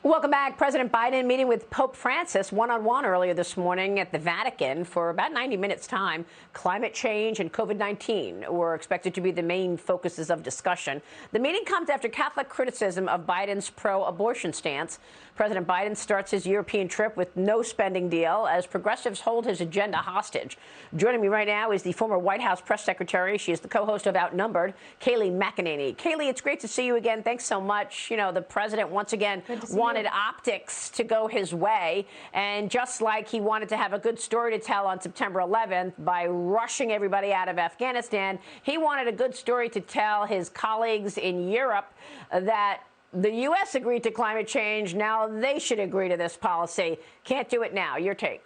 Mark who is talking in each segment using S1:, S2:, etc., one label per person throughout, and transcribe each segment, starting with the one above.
S1: Welcome back. President Biden meeting with Pope Francis one-on-one earlier this morning at the Vatican for about 90 minutes time. Climate change and COVID-19 were expected to be the main focuses of discussion. The meeting comes after Catholic criticism of Biden's pro-abortion stance. President Biden starts his European trip with no spending deal as progressives hold his agenda hostage. Joining me right now is the former White House press secretary. She is the co-host of Outnumbered, Kayleigh McEnany. Kayleigh, it's great to see you again. Thanks so much. You know, the president once again wanted optics to go his way. And just like he wanted to have a good story to tell on September 11th by rushing everybody out of Afghanistan, he wanted a good story to tell his colleagues in Europe that the U.S. agreed to climate change. Now they should agree to this policy. Can't do it now. Your take.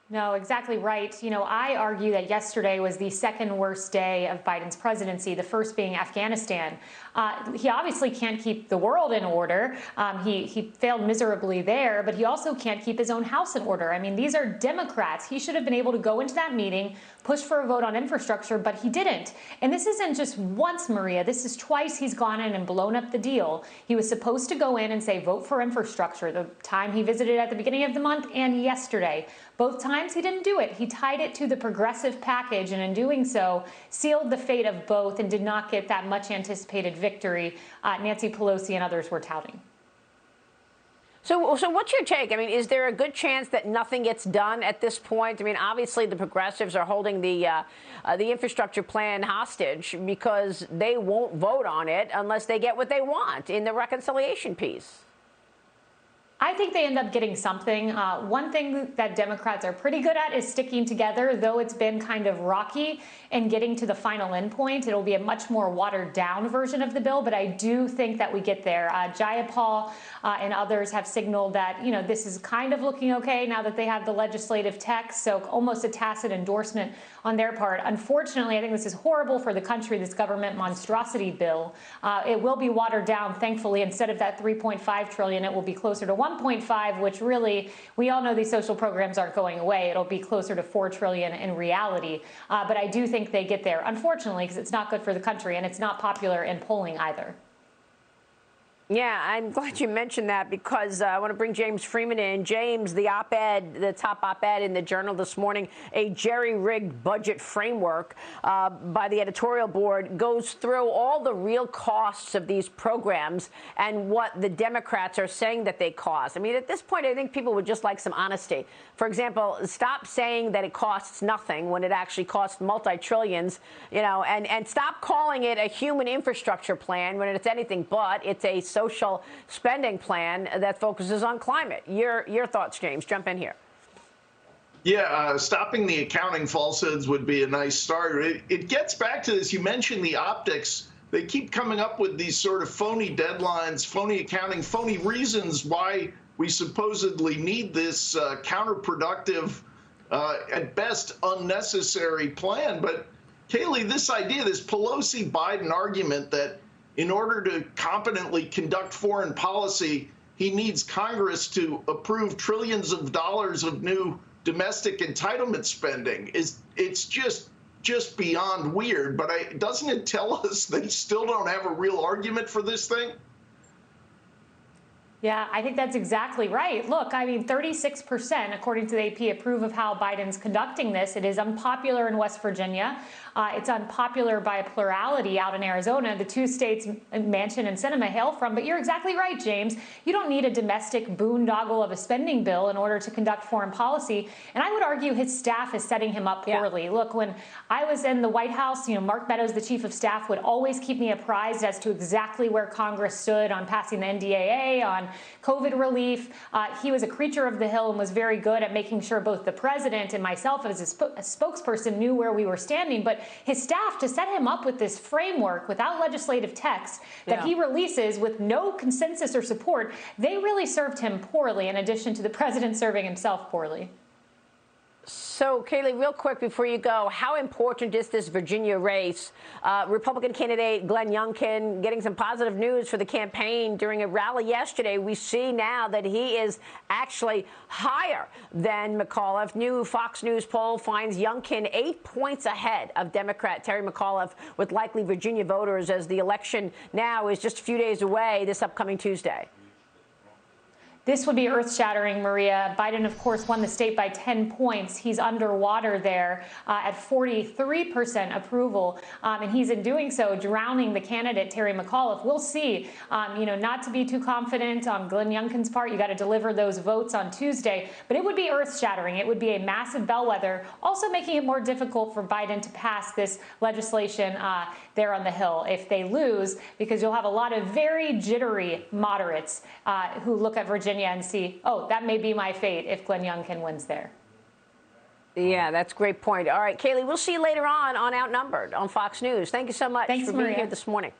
S2: No, exactly right. You know, I argue that yesterday was the second worst day of Biden's presidency, the first being Afghanistan. He obviously can't keep the world in order. He failed miserably there, but he also can't keep his own house in order. I mean, these are Democrats. He should have been able to go into that meeting, push for a vote on infrastructure, but he didn't. And this isn't just once, Maria. This is twice he's gone in and blown up the deal. He was supposed to go in and say, vote for infrastructure, the time he visited at the beginning of the month and yesterday. Both times he didn't do it. He tied it to the progressive package, and in doing so, sealed the fate of both and did not get that much anticipated victory Nancy Pelosi and others were touting.
S1: So what's your take? I mean, is there a good chance that nothing gets done at this point? I mean, obviously the progressives are holding the infrastructure plan hostage because they won't vote on it unless they get what they want in the reconciliation piece.
S2: I think they end up getting something. One thing that Democrats are pretty good at is sticking together, though it's been kind of rocky and getting to the final endpoint. It'll be a much more watered down version of the bill, but I do think that we get there. Jayapal and others have signaled that, you know, this is kind of looking okay now that they have the legislative text, so almost a tacit endorsement on their part. Unfortunately, I think this is horrible for the country, this government monstrosity bill. It will be watered down, thankfully. Instead of that $3.5 trillion, it will be closer to 1.5, which really, we all know these social programs aren't going away. It'll be closer to $4 trillion in reality. But I do think they get there, unfortunately, because it's not good for the country and it's not popular in polling either.
S1: Yeah, I'm glad you mentioned that because I want to bring James Freeman in. James, the op-ed, the top op-ed in the Journal this morning, a jerry-rigged budget framework by the editorial board goes through all the real costs of these programs and what the Democrats are saying that they cost. I mean, at this point, I think people would just like some honesty. For example, stop saying that it costs nothing when it actually costs multi-trillions, you know, and stop calling it a human infrastructure plan when it's anything but. It's a social spending plan that focuses on climate. Your thoughts, James? Jump in here.
S3: Yeah, stopping the accounting falsehoods would be a nice start. It gets back to this. You mentioned the optics. They keep coming up with these sort of phony deadlines, phony accounting, phony reasons why we supposedly need this counterproductive, at best unnecessary plan. But Kayleigh, this idea, this Pelosi-Biden argument that in order to competently conduct foreign policy, he needs Congress to approve trillions of dollars of new domestic entitlement spending. It's just beyond weird. But doesn't it tell us they still don't have a real argument for this thing?
S2: Yeah, I think that's exactly right. Look, I mean, 36%, according to the AP, approve of how Biden's conducting this. It is unpopular in West Virginia. It's unpopular by a plurality out in Arizona, the two states Manchin and Sinema hail from. But you're exactly right, James. You don't need a domestic boondoggle of a spending bill in order to conduct foreign policy. And I would argue his staff is setting him up poorly. Yeah. Look, when I was in the White House, you know, Mark Meadows, the chief of staff, would always keep me apprised as to exactly where Congress stood on passing the NDAA, on COVID relief. He was a creature of the Hill and was very good at making sure both the president and myself as a spokesperson knew where we were standing. But his staff, to set him up with this framework without legislative text that he releases with no consensus or support, they really served him poorly, in addition to the president serving himself poorly.
S1: So, Kayleigh, real quick before you go, how important is this Virginia race? Republican candidate Glenn Youngkin getting some positive news for the campaign during a rally yesterday. We see now that he is actually higher than McAuliffe. New Fox News poll finds Youngkin 8 points ahead of Democrat Terry McAuliffe with likely Virginia voters as the election now is just a few days away this upcoming Tuesday.
S2: This would be earth-shattering, Maria. Biden, of course, won the state by 10 points. He's underwater there at 43% approval, and he's in doing so drowning the candidate, Terry McAuliffe. We'll see. Not to be too confident on Glenn Youngkin's part. You got to deliver those votes on Tuesday, but it would be earth-shattering. It would be a massive bellwether, also making it more difficult for Biden to pass this legislation there on the Hill if they lose, because you'll have a lot of very jittery moderates who look at Virginia and see, oh, that may be my fate if Glenn Youngkin wins there.
S1: Yeah, that's a great point. All right, Kayleigh, we'll see you later on Outnumbered on Fox News. Thank you so much
S2: Thanks,
S1: for being
S2: Maria.
S1: here this morning.